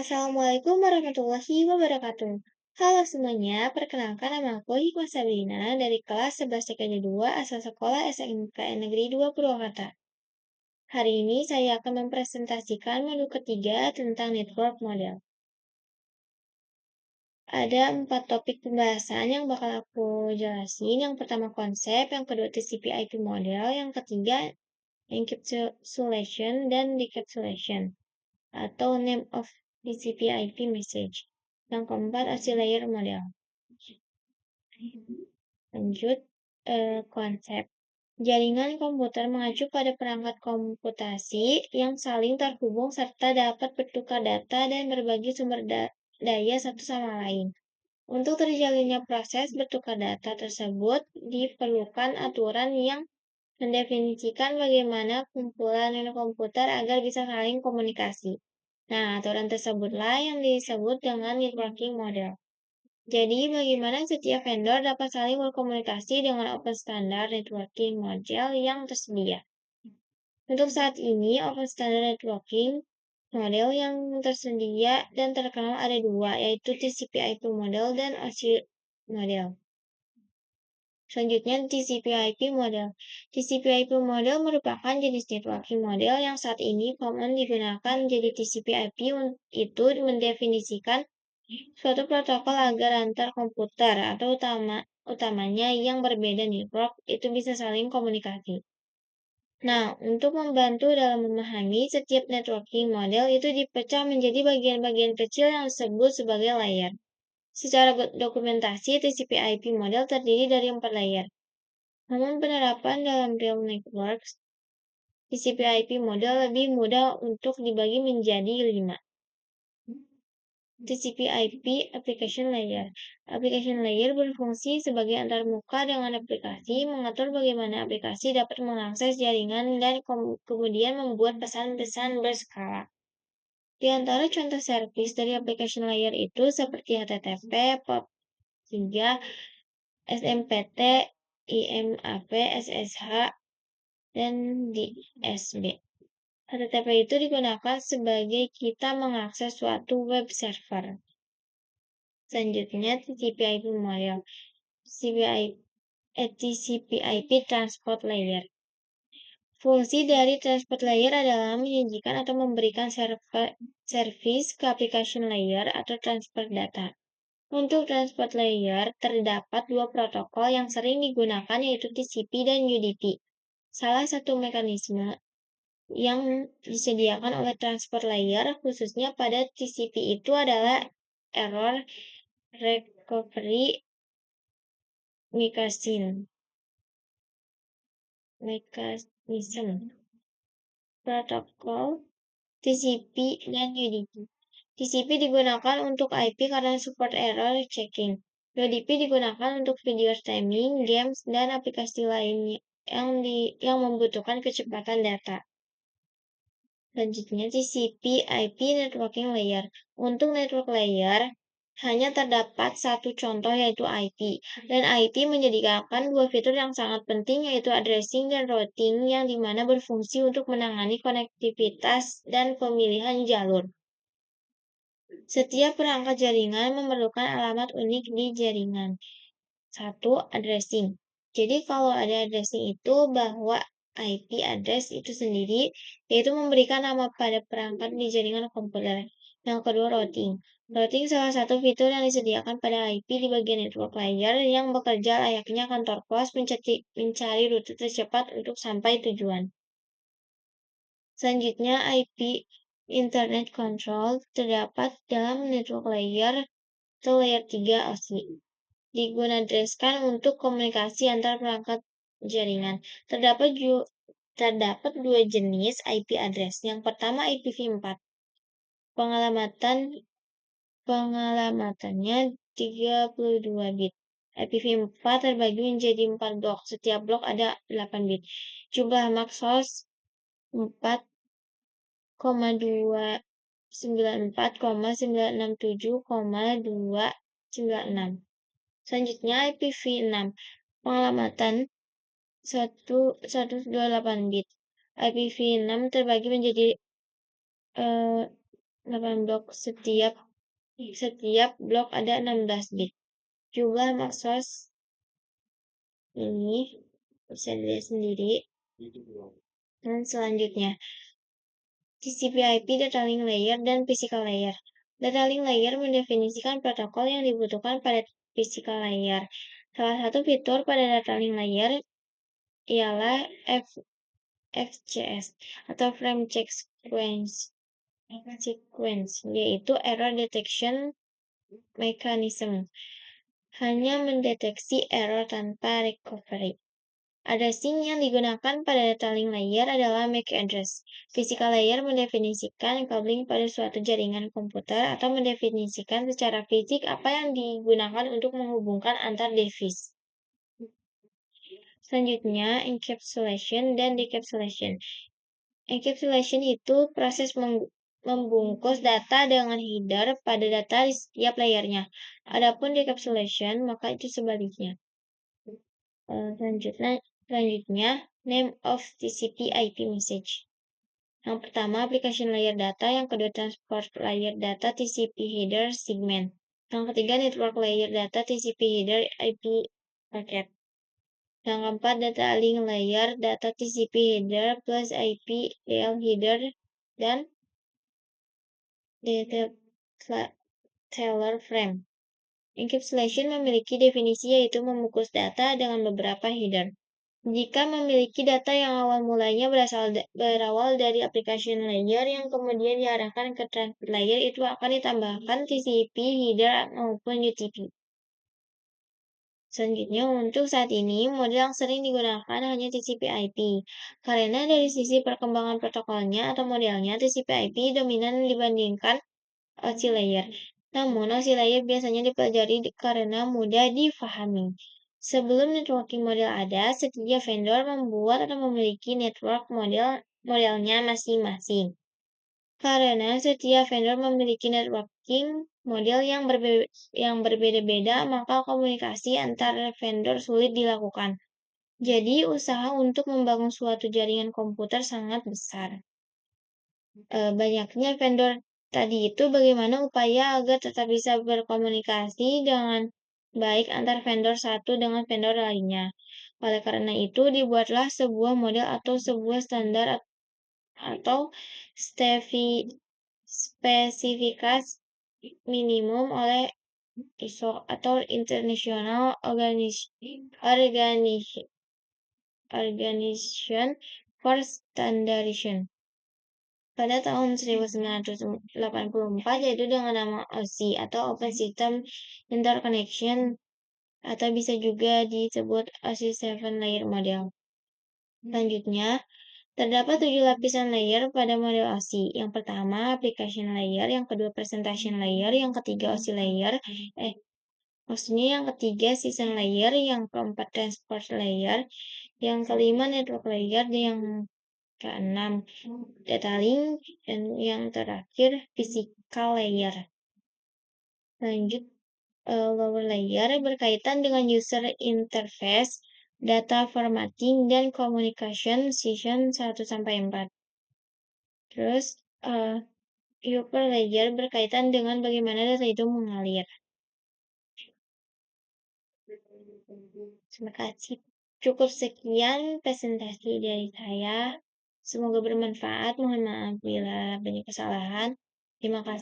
Assalamualaikum warahmatullahi wabarakatuh. Halo semuanya, perkenalkan nama aku Hikmah Sabrina dari kelas 11 TKJ 2 asal sekolah SMKN Negeri 2 Purwakarta. Hari ini saya akan mempresentasikan modul ketiga tentang network model. Ada 4 topik pembahasan yang bakal aku jelasin. Yang pertama konsep, yang kedua TCP/IP model, yang ketiga encapsulation dan decapsulation atau name of TCP/IP message. Yang keempat, oscillator model. Lanjut, konsep. Jaringan komputer mengacu pada perangkat komputasi yang saling terhubung serta dapat bertukar data dan berbagi sumber daya satu sama lain. Untuk terjalinnya proses bertukar data tersebut, diperlukan aturan yang mendefinisikan bagaimana kumpulan komputer agar bisa saling komunikasi. Nah, aturan tersebutlah yang disebut dengan networking model. Jadi, bagaimana setiap vendor dapat saling berkomunikasi dengan open standard networking model yang tersedia. Untuk saat ini, open standard networking model yang tersedia dan terkenal ada dua, yaitu TCP/IP model dan OSI model. Selanjutnya, TCP/IP model. TCP/IP model merupakan jenis networking model yang saat ini common digunakan. Jadi TCP/IP itu mendefinisikan suatu protokol agar antar komputer atau utamanya yang berbeda network itu bisa saling komunikasi. Nah, untuk membantu dalam memahami setiap networking model itu dipecah menjadi bagian-bagian kecil yang disebut sebagai layer. Secara dokumentasi, TCP/IP model terdiri dari 4 layer. Namun penerapan dalam real networks, TCP/IP model lebih mudah untuk dibagi menjadi 5. TCP/IP Application Layer. Application Layer berfungsi sebagai antarmuka dengan aplikasi, mengatur bagaimana aplikasi dapat mengakses jaringan dan kemudian membuat pesan-pesan berskala. Di antara contoh servis dari application layer itu seperti HTTP, POP3, SMPT, IMAP, SSH, dan DSB. HTTP itu digunakan sebagai kita mengakses suatu web server. Selanjutnya, TCP/IP model. TCP/IP Transport Layer. Fungsi dari transport layer adalah menyajikan atau memberikan service ke application layer atau transfer data. Untuk transport layer, terdapat dua protokol yang sering digunakan yaitu TCP dan UDP. Salah satu mekanisme yang disediakan oleh transport layer, khususnya pada TCP itu adalah error recovery mechanism. Protokol TCP dan UDP. TCP digunakan untuk IP karena support error checking. UDP digunakan untuk video streaming, games, dan aplikasi lainnya yang membutuhkan kecepatan data. Selanjutnya, TCP/IP Networking Layer. Untuk network layer, hanya terdapat satu contoh yaitu IP, dan IP menjadikan dua fitur yang sangat penting yaitu addressing dan routing yang dimana berfungsi untuk menangani konektivitas dan pemilihan jalur. Setiap perangkat jaringan memerlukan alamat unik di jaringan. 1. Addressing. Jadi kalau ada addressing itu bahwa IP address itu sendiri, yaitu memberikan nama pada perangkat di jaringan komputer. Yang kedua, routing. Routing salah satu fitur yang disediakan pada IP di bagian network layer yang bekerja layaknya kantor pos mencari rute tercepat untuk sampai tujuan. Selanjutnya, IP Internet Control terdapat dalam network layer atau layer 3 OSI. Digunakan untuk komunikasi antar perangkat jaringan. Terdapat dua jenis IP address. Yang pertama IPv4. Pengalamannya 32 bit. IPv4 terbagi menjadi 4 blok. Setiap blok ada 8 bit. Jumlah max host 4,294,967,296. Selanjutnya IPv6. Pengamatan 128 bit. IPv6 terbagi menjadi 8 blok setiap blok ada 16 bit. Jumlah maxos ini bisa dilihat sendiri. Dan selanjutnya, TCP/IP data link layer dan physical layer. Data link layer mendefinisikan protokol yang dibutuhkan pada physical layer. Salah satu fitur pada data link layer ialah FCS atau Frame Check Sequence, yaitu Error Detection Mechanism. Hanya mendeteksi error tanpa recovery. Addressing yang digunakan pada data link layer adalah MAC address. Physical layer mendefinisikan cabling pada suatu jaringan komputer atau mendefinisikan secara fisik apa yang digunakan untuk menghubungkan antar device. Selanjutnya, encapsulation dan decapsulation. Encapsulation itu proses membungkus data dengan header pada data di setiap layernya. Adapun decapsulation, maka itu sebaliknya. Selanjutnya, name of TCP/IP message. Yang pertama, application layer data. Yang kedua, transport layer data TCP header segment. Yang ketiga, network layer data TCP header IP packet. Yang keempat, data link layer data TCP header plus IP DL header dan data teller frame. Encapsulation memiliki definisi yaitu membungkus data dengan beberapa header. Jika memiliki data yang awal mulanya berawal dari application layer yang kemudian diarahkan ke transport layer, itu akan ditambahkan TCP header maupun UTP. Selanjutnya, untuk saat ini, model yang sering digunakan hanya TCP/IP. Karena dari sisi perkembangan protokolnya atau modelnya, TCP/IP dominan dibandingkan OSI layer. Namun, OSI layer biasanya dipelajari karena mudah difahami. Sebelum networking model ada, setiap vendor membuat atau memiliki network modelnya masing-masing. Karena setiap vendor memiliki networking model yang berbeda-beda, maka komunikasi antar vendor sulit dilakukan. Jadi, usaha untuk membangun suatu jaringan komputer sangat besar. Banyaknya vendor tadi itu bagaimana upaya agar tetap bisa berkomunikasi dengan baik antar vendor satu dengan vendor lainnya. Oleh karena itu, dibuatlah sebuah model atau sebuah standar atau spesifikasi minimum oleh ISO atau International Organization for Standardization pada tahun 1984, yaitu dengan nama OSI atau Open System Interconnection atau bisa juga disebut OSI 7 Layer Model. Selanjutnya, terdapat 7 lapisan layer pada model OSI. Yang pertama, application layer, yang kedua, presentation layer, yang ketiga, OSI layer, yang ketiga, season layer, yang keempat, transport layer, yang kelima, network layer, dan yang keenam, data link, dan yang terakhir, physical layer. Lanjut, lower layer berkaitan dengan user interface, data formatting, dan communication session 1-4. Terus, upper layer berkaitan dengan bagaimana data itu mengalir. Terima kasih. Cukup sekian presentasi dari saya. Semoga bermanfaat. Mohon maaf bila banyak kesalahan. Terima kasih.